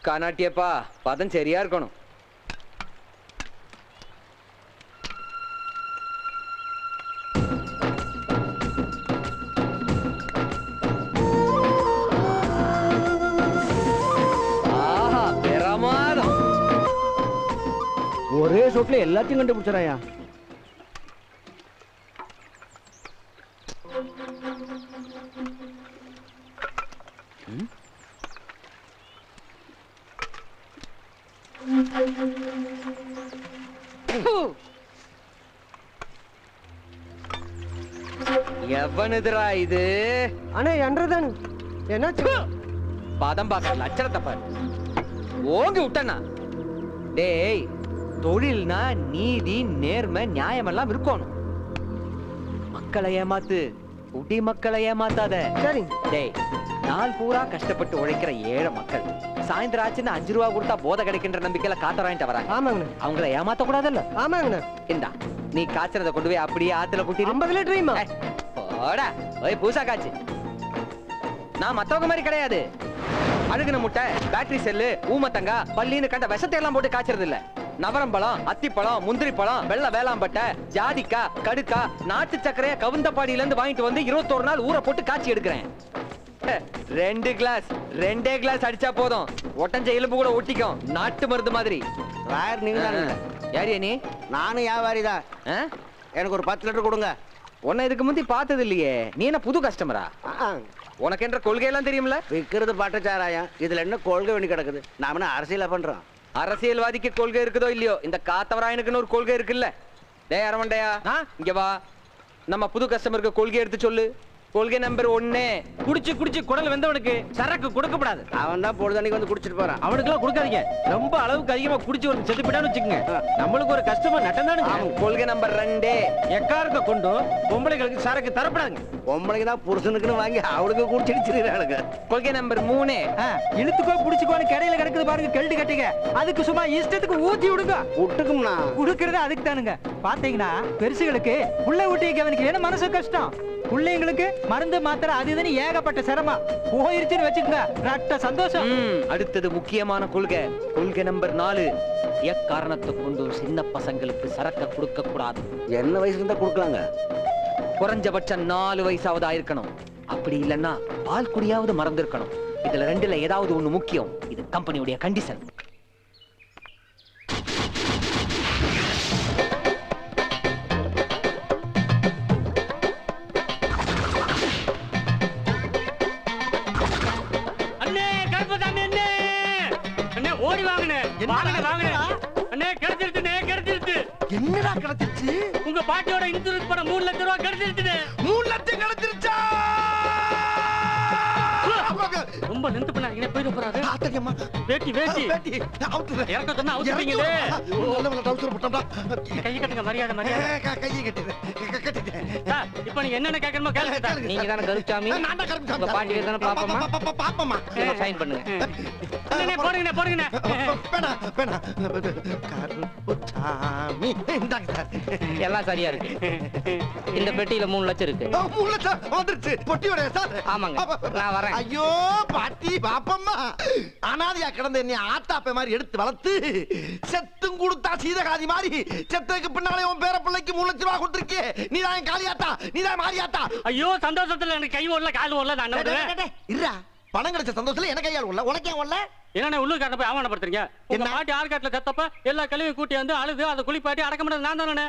காணாட்டியப்பா பதம் சரியா இருக்கணும். ஆஹா பிரமாதம். ஒரே சொட்ல எல்லாத்தையும் கண்டுபிடிச்சறாயா. எவனுதுரா இது? அண்ணே என்றதான் என்னாச்சு? பதம் பார்க்க லட்சணத்தை பாரு. ஓங்கி விட்டனா டேய், தொழில்னா நீதி நேர்மை நியாயம் எல்லாம் இருக்கணும். மக்களை ஏமாத்து, குடி மக்களை ஏமாத்தாத. சரி டேய், நாள் பூரா கஷ்டப்பட்டு உழைக்கிற ஏழை மக்கள் சாயந்தரம் ஆச்சுன்னு 5 ரூபா கொடுத்தா போதை கிடைக்கின்ற நம்பிக்கையில காத்த வாங்கிட்டு வராங்க. ஆமாங்கண்ணே. அவங்கள ஏமாத்த கூடாதுல்ல? ஆமாங்கண்ணே. இந்தா நீ காய்ச்சறத கொண்டு போய் அப்படியே ஆத்துல கொட்டி 50 லிட்டரையுமா? போடா ஓய் பூசா காய்ச்சி. நான் மத்தவங்க மாதிரி கிடையாது. அழுகுன முட்டை, பேட்டரி செல்லு, ஊமத்தங்கா, பல்லின்னு கண்ட விஷத்தை எல்லாம் போட்டு காய்ச்சறது இல்ல. நவரம்பழம், அத்திப்பழம், முந்திரி பழம், வெள்ளை வேளாம்பட்டை, ஜாதிக்கா, கடுக்கா, நாட்டு சக்கரைய கவுந்தப்பாடியில இருந்து வாங்கிட்டு வந்து 21 நாள் ஊற போட்டு காய்ச்சி எடுக்கிறேன். 2 கிளாஸ் அடிச்சா போதும், ஒட்டஞ்ச எலும்பு கூட ஒட்டிக்கும். நாட்டு மருந்து மாதிரி. ராயர் நீங்க தானே? யாரியா நீ? நானும் வியாபாரி தான். எனக்கு ஒரு 10 லிட்டர் கொடுங்க. உன்னை இதுக்கு முந்தி பார்த்தது இல்லையே. நீ என்ன புது கஸ்டமரா? உனக்கு என்ற கொள்கை எல்லாம் தெரியும்ல? விற்கிறது பட்டச்சாராயம், இதுல என்ன கொள்கை வேண்டி கிடக்குது? நாம என்ன அரசியல பண்றோம்? அரசியல்வாதிக்கு கொள்கை இருக்குதோ இல்லையோ, இந்த காத்தவராயனுக்குன்னு ஒரு கொள்கை இருக்குல்ல. டேய் அரவண்டையா, இங்க வா. நம்ம புது கஸ்டமருக்கு கொள்கை எடுத்து சொல்லு. கொள்கை நம்பர் 1, குடிச்சு குடிச்சு குடல் வெந்தவனுக்கு சரக்கு கொடுக்கப்படாது. அவன் தான் பொழுதன்னைக்கு வந்து குடிச்சிட்டு போறான். அவனுக்கு எல்லாம் கொடுக்காதீங்க. ரொம்ப அளவுக்கு அதிகமா குடிச்சு ஒரு செத்து போயிட்டான்னு வச்சுக்கோங்க, நம்மளுக்கு ஒரு கஷ்டமா நட்டந்தானுங்க. கொள்கை நம்பர் 2, எக்காரத்தை கொண்டு பொம்பளைகளுக்கு சரக்கு தரப்படாதுங்க. பொம்பளைக்கு தான் புருஷனுக்குன்னு வாங்கி அவளுக்கு குடிச்சிருக்கிறாளுங்க. கொள்கை நம்பர் 3, இழுத்துக்கோ புடிச்சுக்கோன்னு கடையில கிடக்குது பாருங்க கெல்டு கட்டிங்க, அதுக்கு சும்மா இஷ்டத்துக்கு ஊத்தி விடுங்க. விட்டுக்கும்னா குடுக்கறது அதுக்கு தானுங்க. பாத்தீங்கன்னா பெருசுகளுக்கு புள்ள ஊட்டி கவனிக்க ஏன்னா மனசு கஷ்டம். பிள்ளைங்களுக்கு மருந்து மாத்திரை அது இதுன்னு ஏகப்பட்ட சிரமம் போயிருச்சுன்னு வச்சுக்கோங்க, ரட்ட சந்தோஷம். அடுத்தது முக்கியமான கொள்கை. கொள்கை நம்பர் 4, எக்காரணத்தை கொண்டு சின்ன பசங்களுக்கு சரக்க கொடுக்க கூடாது. என்ன வயசுக்கு தான் கொடுக்கலாங்க? குறைஞ்சபட்சம் 4 வயசாவது ஆயிருக்கணும். அப்படி இல்லைன்னா பால் குடியாவது மறந்துருக்கணும். இதுல 2ல ஏதாவது ஒண்ணு முக்கியம். இது கம்பெனியுடைய கண்டிஷன். என்னடா கிடைச்சிருச்சு? உங்க பாட்டியோட இன்சூரன்ஸ் பணம் 3 லட்சம் ரூபாய் கிடைச்சிருச்சு. 3 லட்சம் கிடைச்சிருச்சா? ரொம்ப நின்று பண்ணாங்க. போயிட போறாரு. ஆத்தரியம்மா. வேட்டி வேட்டி அவுத்துறேன். இறக்க சொன்னா அவுத்துறீங்களே. நல்ல டவுசர் போட்டா. கை கட்டுங்க. மரியாதை மரியாதை. கையை கட்டிட்டேன். இப்போ நீங்க என்னென்ன கேட்கணுமோ கேளுங்க. நீங்க தானே கருப்சாமி? நான் தான் கருப்சாமி. உங்க பாட்டி தானே பாப்பமா? பாப்பமா. சைன் பண்ணுங்க. அண்ணே போடுங்க போடுங்க. பேனா கருப்சாமி. இந்தாங்க சார். எல்லாம் சரியா இருக்கு. இந்த பெட்டியில 3 லட்சம் இருக்கு. 3 லட்சம் வந்துருச்சு. பொட்டியோட சார். ஆமாங்க, நான் வரேன். ஐயோ பாட்டி பாப்பம்மா, அனாதையா கிடந்த என்னை ஆத்தாப்ப மாதிரி எடுத்து வளர்த்து செத்தும் கொடுத்தா சீதகாதி மாதிரி செத்துக்கு பின்னாலே உன் பேர பிள்ளைக்கு 3 லட்சம் ரூபாய் கொடுத்துருக்கே. நீதான் காளியாத்தா, நீதான் மாரியாத்தா. ஐயோ சந்தோஷத்துல எனக்கு கை ஓடல கால் ஓடல. நான் இருடா, பணம் கிடைச்ச சந்தோஷத்துல எனக்கு கையால் ஓடல, உனக்கு ஏன் ஓடல? என்ன உள்ளூர் காட்ட போய் அவமானப்படுத்துறீங்க? உங்க பாட்டி ஆற்காட்டுல செத்தப்ப எல்லா கழிவையும் கூட்டி வந்து அழுது அதை குளிப்பாட்டி அடக்க முடியாது நான் தானே.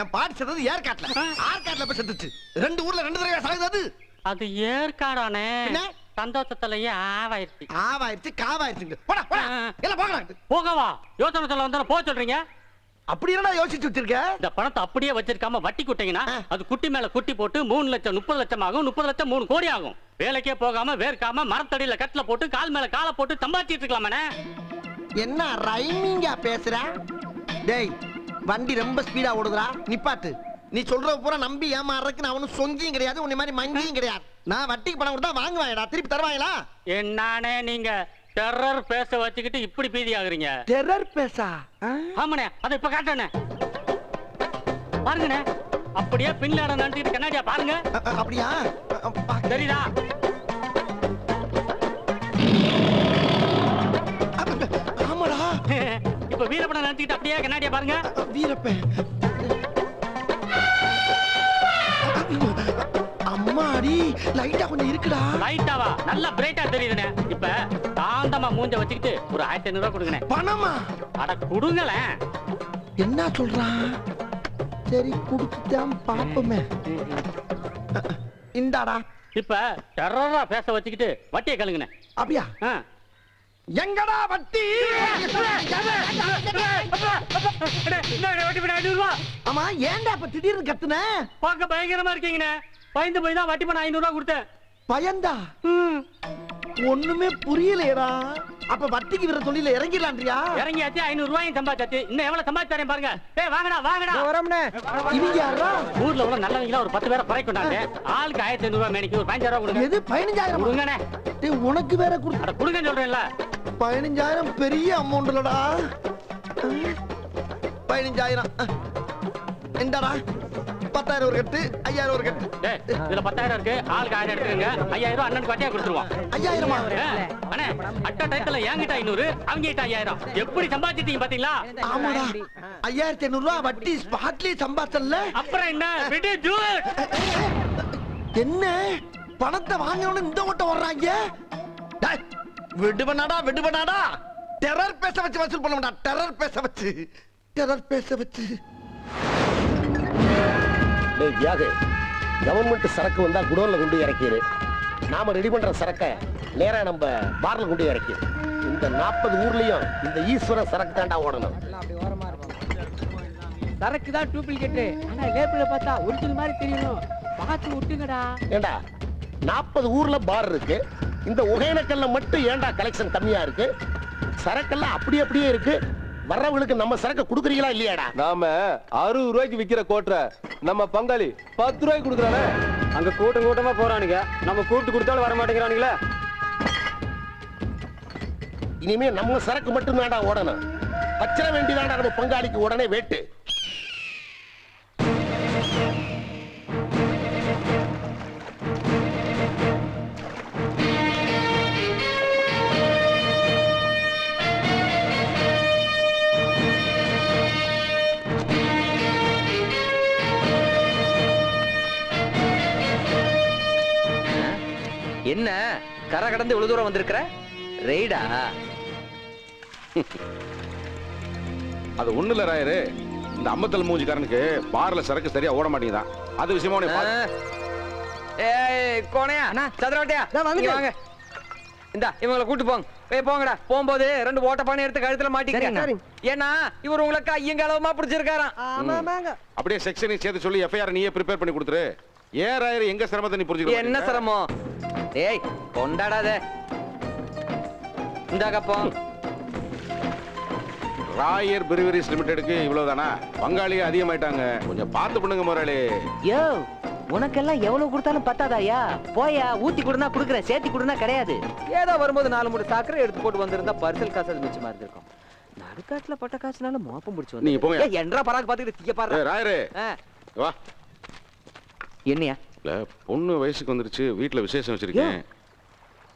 என் பாட்டி செத்தது ஏற்காட்டுல, ஆற்காட்டுல போய் செத்துச்சு. 2 ஊர்ல 2 தடவை சாகுது. அது ஏற்காடானே. சந்தோஷத்துலயே ஆவாயிருச்சு. ஆவாயிருச்சு காவாயிருச்சுங்க. போடா போடா எல்லாம் போகலாம். போகவா? யோசனை சொல்ல வந்தா போக சொல்றீங்க? அப்படி என்ன யோசிச்சு வச்சிருக்க? இந்த பணத்தை அப்படியே வச்சிருக்காம வட்டி குட்டிங்கன்னா அது குட்டி மேல குட்டி போட்டு 3 லட்சம் 30 லட்சம் ஆகும். 30 லட்சம் 3 கோடி ஆகும். வேலைக்கே போகாம வேர்க்காம மரத்தடியில கட்டில போட்டு கால் மேல காலை போட்டு சம்பாதிச்சிட்டு இருக்கலாமே. என்ன ரைமிங்கா பேசுற? டேய், வண்டி ரொம்ப ஸ்பீடா ஓடுதுடா, நிப்பாட்டு. நீ சொல்ற பூரா நம்பி ஏமாறதுக்கு நான் ஒன்னும் சொங்கியும் கிடையாது, உன்னை மாதிரி மங்கியும் கிடையாது. நான் வட்டிக்கு பணம் கொடுத்தா வாங்குவாங்கடா, திருப்பி தருவாங்களா? என்னானே நீங்க டெரர் பேச வச்சுக்கிட்டு இப்படி பீதி ஆகுறீங்க? டெரர் பேசா? ஆமாண்ணே, அதை இப்ப காட்டணே. பாருங்கண்ணே, அப்படியே பின்லாட நடிச்சுக்கிட்டு கண்ணாடியா பாருங்க. அப்படியா? தெரியுதா? வீரப்படம் நினைச்சுக்கிட்டு அப்படியே கண்ணாடியா பாருங்க. வீரப்பன் அம்மாடி லைட்டா கொஞ்சம் இருக்குடா. லைட்டாவா நல்லா பிரைட்டா தெரியுதுண்ணே. இப்ப காந்தமா மூஞ்ச வச்சுக்கிட்டு ஒரு 1500 ரூபாய் கொடுங்கண்ணே. பணமா? அட கொடுங்களேன். என்ன சொல்றான்? சரி குடுத்துட்டான் பாப்போமே. இந்தாடா. இப்ப டெரரா பேச வச்சுக்கிட்டு வட்டியை கழுங்குண்ணே. அப்படியா? எங்கடா வட்டி? ஆமா ஏன்டா இப்ப திடீர்னு கத்துன? பார்க்க பயங்கரமா இருக்கீங்கண்ணே. பயந்து போய் தான் வட்டி பண்ண 500 ரூபாய் கொடுத்தேன். பயந்தா? ஒண்ணுமே புரியலையடா. அப்ப வட்டிக்கு விற தொழில இறங்கிடலான்றியா? இறங்கியாச்சு 500 ரூபாயும் சம்பாதிச்சாச்சு. இன்னும் எவ்வளவு சம்பாதிச்சாரேன் பாருங்க. டேய் வாங்கடா வாங்கடா. வரம்னே. இவங்க யாரா? ஊர்ல உள்ள நல்லவங்கள ஒரு 10 பேரை குறை கொண்டாங்க. ஆளுக்கு 1500 ரூபாய் மேனிக்கு ஒரு 15000 ரூபாய் கொடுங்க. எது 15000? கொடுங்கண்ணே. டேய் உனக்கு வேற குடுத்து. அட கொடுங்கன்னு சொல்றேன்ல. 15000 பெரிய அமௌண்ட்லடா. 15000. இந்தாடா. 10000 ஒரு கட்டு, 5000 ஒரு கட்டு. டேய் இதுல 10000 இருக்கு. ஆளுக்கு 1000 எடுத்துக்கங்க. 5000 ரூபாய் அண்ணனுக்கு வட்டியா கொடுத்துருவோம். 5000மா? அண்ணே அட்ட டைத்துல என்கிட்ட 500, அவங்க கிட்ட 5000. எப்படி சம்பாதிச்சிட்டீங்க பாத்தீங்களா? ஆமாடா. 5500 ரூபாய் வட்டி ஸ்பாட்லயே சம்பாதிச்சல்ல? அப்புறம் என்ன? விடு ஜூட். என்ன பணத்தை வாங்கணும்னு இந்த ஓட்ட வர்றாங்க? டேய் விடுவனாடா. டெரர் பேச வச்சு வசூல் பண்ண டெரர் பேச வச்சு. டேய் தியாகு, கவர்மெண்ட் சரக்கு வந்தா குடோன்ல கொண்டு இறக்கிடு. நாம ரெடி பண்ற சரக்கை நேரா நம்ம பார்ல கொண்டு இறக்கி. இந்த 40 ஊர்லயும் இந்த ஈஸ்வர சரக்கு தாண்டா ஓடணும். சரக்கு தான் டூப்ளிகேட். ஆனா லேபிள்ல பார்த்தா ஒரிஜினல் மாதிரி தெரியணும். பார்த்து விட்டுங்கடா. ஏண்டா 40 ஊர்ல பார் இருக்கு. இந்த ஒகேனக்கல்ல மட்டும் ஏண்டா கலெக்ஷன் கம்மியா இருக்கு? சரக்கெல்லாம் அப்படியே இருக்கு. வர்றவங்களுக்கு நம்ம சரக்கு குடுக்குறீங்களா இல்லையாடா? நாம 60 ரூபாய்க்கு விக்கிற கோட்டரை நம்ம பங்காளி 10 ரூபாய்க்கு கொடுக்குறானே. அங்க கூட்டமா போறானுங்க. நம்ம கூப்பிட்டு கொடுத்தாலும் வர மாட்டேங்கிறானுங்களே. இனிமே நம்ம சரக்கு மட்டும் தாண்டா ஓடணும். பச்சர வேண்டியதாண்டா நம்ம பங்காளிக்கு உடனே வேட்டு. என்ன கரை கடந்து இவ்வளவு தூரம் வந்திருக்கிற? ரெய்டா? அது ஒண்ணு இல்ல ராயரு, இந்த அம்மத்தல் மூஞ்சிக்காரனுக்கு பார்ல சரக்கு சரியா ஓட மாட்டேங்குதான். அது விஷயமா உன்னை ஏய் கோணையா சதுரவட்டையா இங்க வாங்க. இந்தா இவங்களை கூட்டு போங்க. போங்கடா. போகும்போது 2 ஓட்ட பானை எடுத்து கழுத்துல மாட்டிக்கிறேன். ஏன்னா இவர் உங்களுக்கு ஐயங்காலமா பிடிச்சிருக்காராம். அப்படியே செக்ஷனை சேர்த்து சொல்லி எஃப்ஐஆர் நீயே ப்ரிப்பேர் பண்ணி கொடுத்துரு. ஏன் ராயரு எங்க சிரமத்தை நீ புரிஞ்சுக்க? என்ன சிரமம்? ஏய் கொண்டாடாத. இந்த கப்போ ராயர் பிரிவரிஸ் லிமிடெடுக்கு இவ்வளவுதானா? பங்காளியே அதிகமாயிட்டாங்க. கொஞ்சம் பார்த்து பண்ணுங்க முதலாளி. யோ உனக்கெல்லாம் எவ்வளவு கொடுத்தாலும் பத்தாதாயா? போயா ஊத்தி கொடுனா குடுக்குறேன், சேர்த்தி கொடுனா கிடையாது. ஏதோ வரும்போது 4 மூட்டை சாக்கரை எடுத்து போட்டு வந்திருந்தா பரிசல் காசு அது மிச்சமா இருந்திருக்கும். நடுக்காட்டுல பட்ட காசுனால மோப்பம் பிடிச்சு வந்து நீங்க போங்க. என்றா பராக்கு பாத்துக்கிட்டு தீய பாரு. ராயரு வா. என்னையா? இல்ல பொண்ணு வயசுக்கு வந்துருச்சு, வீட்டுல விசேஷம் வச்சிருக்கேன்.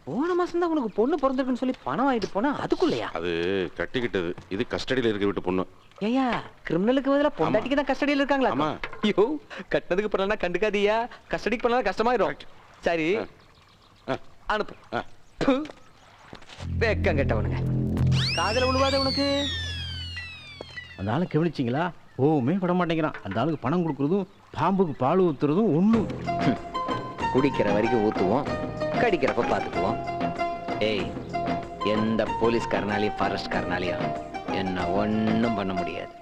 போன மாசம் தான் உனக்கு பொண்ணு பிறந்திருக்குன்னு சொல்லி பணம் வாங்கிட்டு போனா அதுக்குள்ளயா? அது கட்டிக்கிட்டது. இது கஸ்டடியில இருக்க வீட்டு பொண்ணு. ஏயா கிரிமினலுக்கு பதிலா பொண்டாட்டிக்கு தான் கஸ்டடியில இருக்காங்களா? ஆமா. ஐயோ கட்டினதுக்கு பண்ணலன்னா கண்டுக்காதியா. கஸ்டடிக்கு பண்ணா கஷ்டமாயிரும். சரி அனுப்பு. வேக்கம் கெட்டவனுங்க. காதல விழுவாத உனக்கு. அந்த ஆளை கவனிச்சிங்களா? ஓமே விட மாட்டேங்கிறான். அந்த ஆளுக்கு பணம் கொடுக்கறதும் பாம்புக்கு பால் ஊத்துறதும் ஒண்ணு. குடிக்கிற வரைக்கும் ஊத்துவோம், கடிக்கிறப்ப பாத்துக்குவோம். ஏய் எந்த போலீஸ்காரனாலையும் ஃபாரஸ்ட்காரனாலையும் என்ன ஒண்ணும் பண்ண முடியாது.